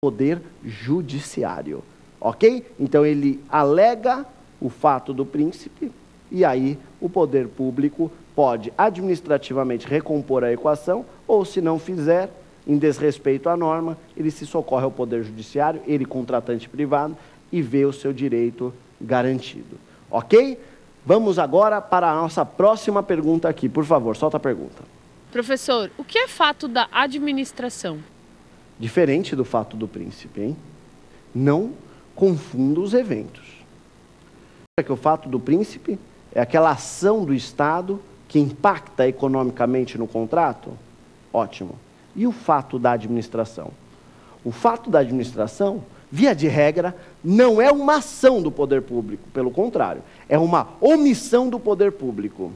Poder Judiciário, ok? Então ele alega o fato do príncipe e aí o poder público pode administrativamente recompor a equação ou, se não fizer, em desrespeito à norma, ele se socorre ao Poder Judiciário, ele contratante privado, e vê o seu direito garantido, ok? Vamos agora para a nossa próxima pergunta aqui, por favor, solta a pergunta. Professor, o que é fato da administração? Diferente do fato do príncipe, hein? Não confunda os eventos. Que o fato do príncipe é aquela ação do Estado que impacta economicamente no contrato? Ótimo. E o fato da administração? O fato da administração, via de regra, não é uma ação do poder público, pelo contrário, é uma omissão do poder público.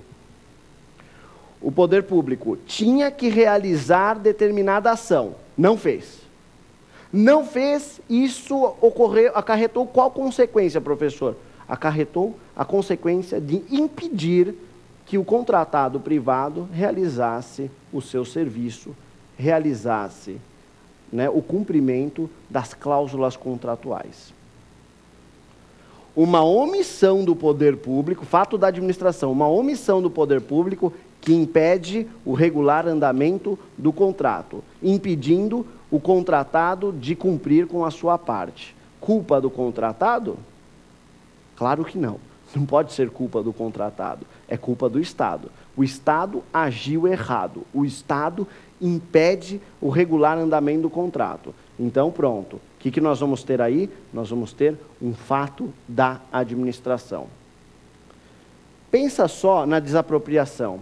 O poder público tinha que realizar determinada ação, não fez. Não fez, isso acarretou qual consequência, professor? Acarretou a consequência de impedir que o contratado privado realizasse o seu serviço, realizasse, né, o cumprimento das cláusulas contratuais. Uma omissão do poder público, fato da administração, uma omissão do poder público que impede o regular andamento do contrato, impedindo o contratado de cumprir com a sua parte. Culpa do contratado? Claro que não. Não pode ser culpa do contratado. É culpa do Estado. O Estado agiu errado. O Estado impede o regular andamento do contrato. Então, pronto. O que nós vamos ter aí? Nós vamos ter um fato da administração. Pensa só na desapropriação.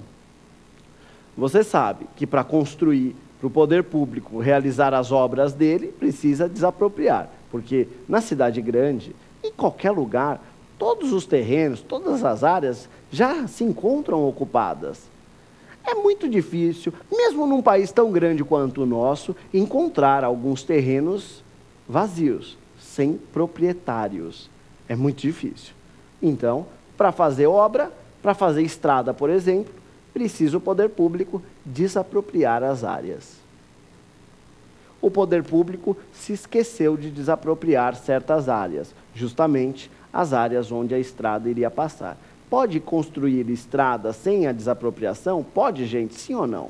Você sabe que para construir, para o poder público realizar as obras dele, precisa desapropriar. Porque na cidade grande, em qualquer lugar, todos os terrenos, todas as áreas já se encontram ocupadas. É muito difícil, mesmo num país tão grande quanto o nosso, encontrar alguns terrenos vazios, sem proprietários. É muito difícil. Então, para fazer obra, para fazer estrada, por exemplo, precisa o poder público desapropriar as áreas. O poder público se esqueceu de desapropriar certas áreas, justamente as áreas onde a estrada iria passar. Pode construir estrada sem a desapropriação? Pode, gente, sim ou não?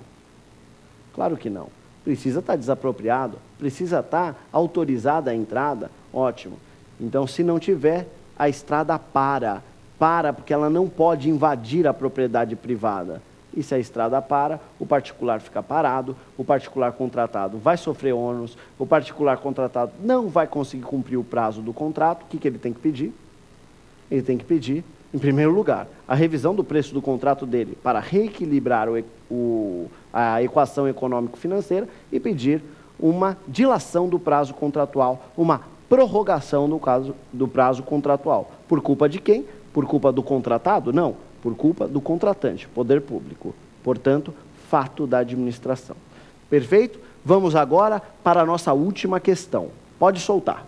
Claro que não. Precisa estar desapropriado, precisa estar autorizada a entrada, ótimo. Então, se não tiver, a estrada para, porque ela não pode invadir a propriedade privada. E se a estrada para, o particular fica parado, o particular contratado vai sofrer ônus, o particular contratado não vai conseguir cumprir o prazo do contrato. O que ele tem que pedir? Ele tem que pedir, em primeiro lugar, a revisão do preço do contrato dele para reequilibrar a equação econômico-financeira e pedir uma dilação do prazo contratual, uma prorrogação do prazo contratual. Por culpa de quem? Por culpa do contratado? Não. Por culpa do contratante, poder público. Portanto, fato da administração. Perfeito? Vamos agora para a nossa última questão. Pode soltar.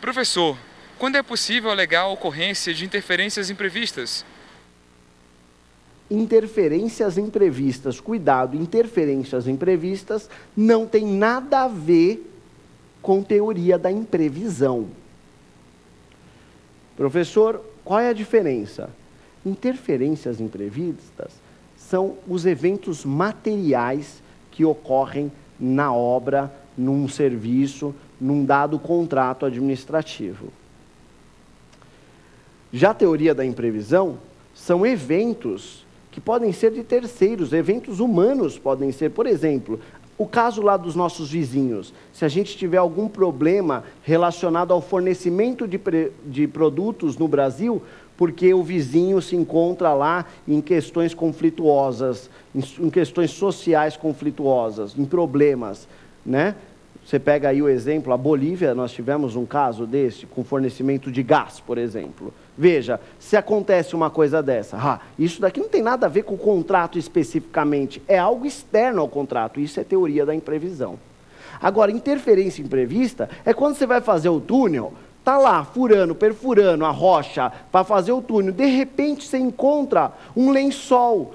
Professor, quando é possível alegar a ocorrência de interferências imprevistas? Interferências imprevistas, cuidado, interferências imprevistas não tem nada a ver com teoria da imprevisão. Professor, qual é a diferença? Interferências imprevistas são os eventos materiais que ocorrem na obra, num serviço, num dado contrato administrativo. Já a teoria da imprevisão são eventos que podem ser de terceiros, eventos humanos podem ser, por exemplo, o caso lá dos nossos vizinhos. Se a gente tiver algum problema relacionado ao fornecimento de produtos no Brasil, porque o vizinho se encontra lá em questões conflituosas, em questões sociais conflituosas, em problemas, né? Você pega aí o exemplo, a Bolívia, nós tivemos um caso desse, com fornecimento de gás, por exemplo. Veja, se acontece uma coisa dessa, isso daqui não tem nada a ver com o contrato especificamente, é algo externo ao contrato, isso é teoria da imprevisão. Agora, interferência imprevista é quando você vai fazer o túnel, Está lá, furando, perfurando a rocha para fazer o túnel. De repente você encontra um lençol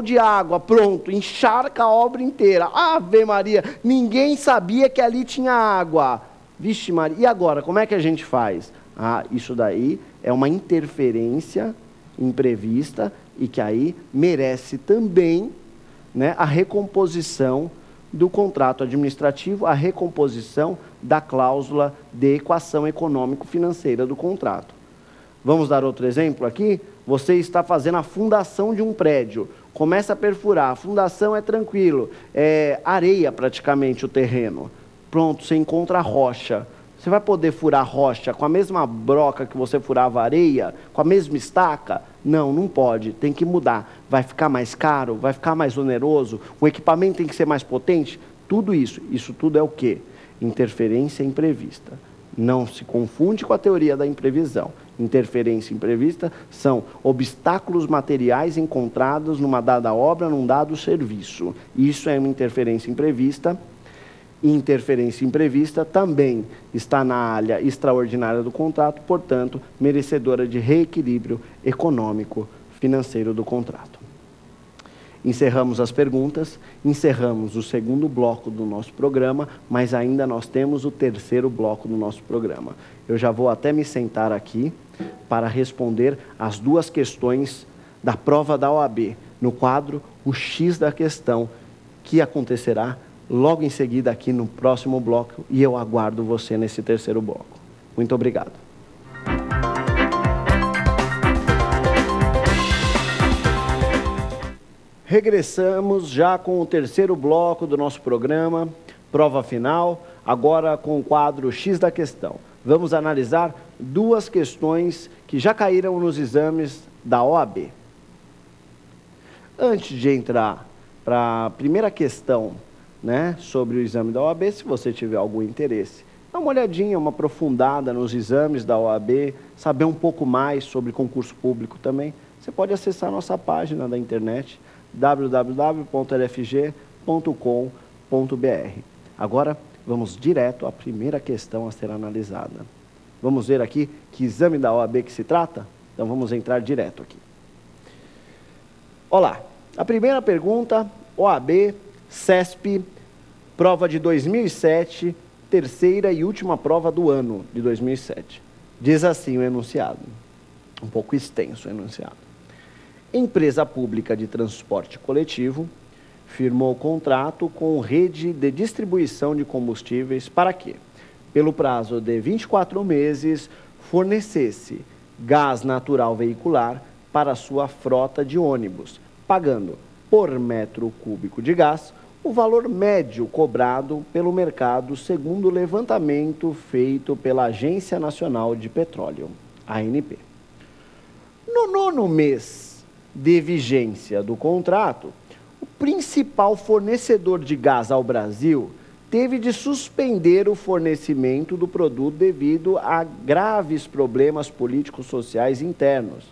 de água, pronto, encharca a obra inteira. Ave Maria, ninguém sabia que ali tinha água. Vixe Maria, e agora, como é que a gente faz? Isso daí é uma interferência imprevista e que aí merece também, né, a recomposição do contrato administrativo, a recomposição da cláusula de equação econômico-financeira do contrato. Vamos dar outro exemplo aqui? Você está fazendo a fundação de um prédio, começa a perfurar, a fundação é tranquilo, é areia praticamente o terreno. Pronto, você encontra a rocha. Você vai poder furar rocha com a mesma broca que você furava areia, com a mesma estaca? Não, não pode, tem que mudar. Vai ficar mais caro, vai ficar mais oneroso, o equipamento tem que ser mais potente? Tudo isso tudo é o quê? Interferência imprevista. Não se confunde com a teoria da imprevisão. Interferência imprevista são obstáculos materiais encontrados numa dada obra, num dado serviço. Isso é uma interferência imprevista. Interferência imprevista também está na área extraordinária do contrato, portanto, merecedora de reequilíbrio econômico financeiro do contrato. Encerramos as perguntas, encerramos o segundo bloco do nosso programa, mas ainda nós temos o terceiro bloco do nosso programa. Eu já vou até me sentar aqui para responder as duas questões da prova da OAB, no quadro O X da Questão, que acontecerá logo em seguida aqui no próximo bloco, e eu aguardo você nesse terceiro bloco. Muito obrigado. Regressamos já com o terceiro bloco do nosso programa, prova final, agora com o quadro X da Questão. Vamos analisar duas questões que já caíram nos exames da OAB. Antes de entrar para a primeira questão, né, sobre o exame da OAB, se você tiver algum interesse, dá uma olhadinha, uma aprofundada nos exames da OAB, saber um pouco mais sobre concurso público também, você pode acessar a nossa página da internet, www.lfg.com.br. Agora, vamos direto à primeira questão a ser analisada. Vamos ver aqui que exame da OAB que se trata? Então, vamos entrar direto aqui. Olá, a primeira pergunta, OAB, CESP, prova de 2007, terceira e última prova do ano de 2007. Diz assim o enunciado, um pouco extenso o enunciado. Empresa pública de transporte coletivo firmou contrato com rede de distribuição de combustíveis para que, pelo prazo de 24 meses, fornecesse gás natural veicular para sua frota de ônibus, pagando por metro cúbico de gás o valor médio cobrado pelo mercado segundo o levantamento feito pela Agência Nacional de Petróleo, ANP. No 9º mês de vigência do contrato, o principal fornecedor de gás ao Brasil teve de suspender o fornecimento do produto devido a graves problemas políticos sociais internos.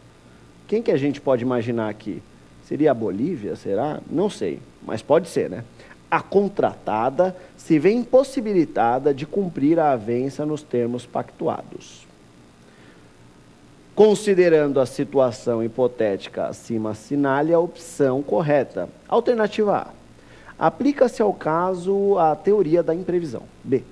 Quem que a gente pode imaginar aqui? Seria a Bolívia, será? Não sei, mas pode ser, né? A contratada se vê impossibilitada de cumprir a avença nos termos pactuados. Considerando a situação hipotética acima, assinale a opção correta. Alternativa A. Aplica-se ao caso a teoria da imprevisão. B.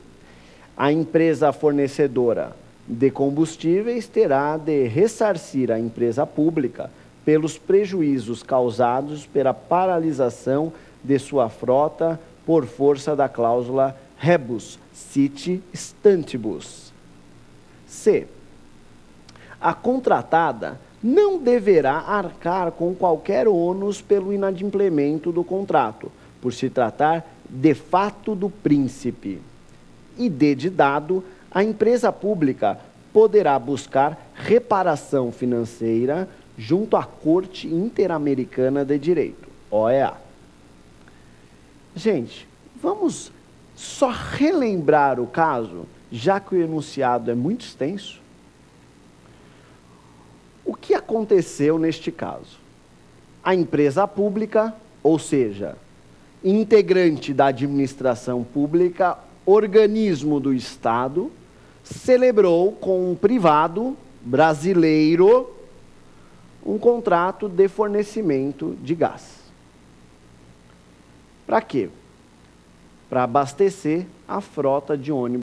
A empresa fornecedora de combustíveis terá de ressarcir a empresa pública pelos prejuízos causados pela paralisação de sua frota por força da cláusula rebus sic stantibus. C. A contratada não deverá arcar com qualquer ônus pelo inadimplemento do contrato, por se tratar de fato do príncipe. E D de dado, a empresa pública poderá buscar reparação financeira junto à Corte Interamericana de Direito, OEA. Gente, vamos só relembrar o caso, já que o enunciado é muito extenso. O que aconteceu neste caso? A empresa pública, ou seja, integrante da administração pública, organismo do Estado, celebrou com um privado brasileiro um contrato de fornecimento de gás. Para quê? Para abastecer a frota de ônibus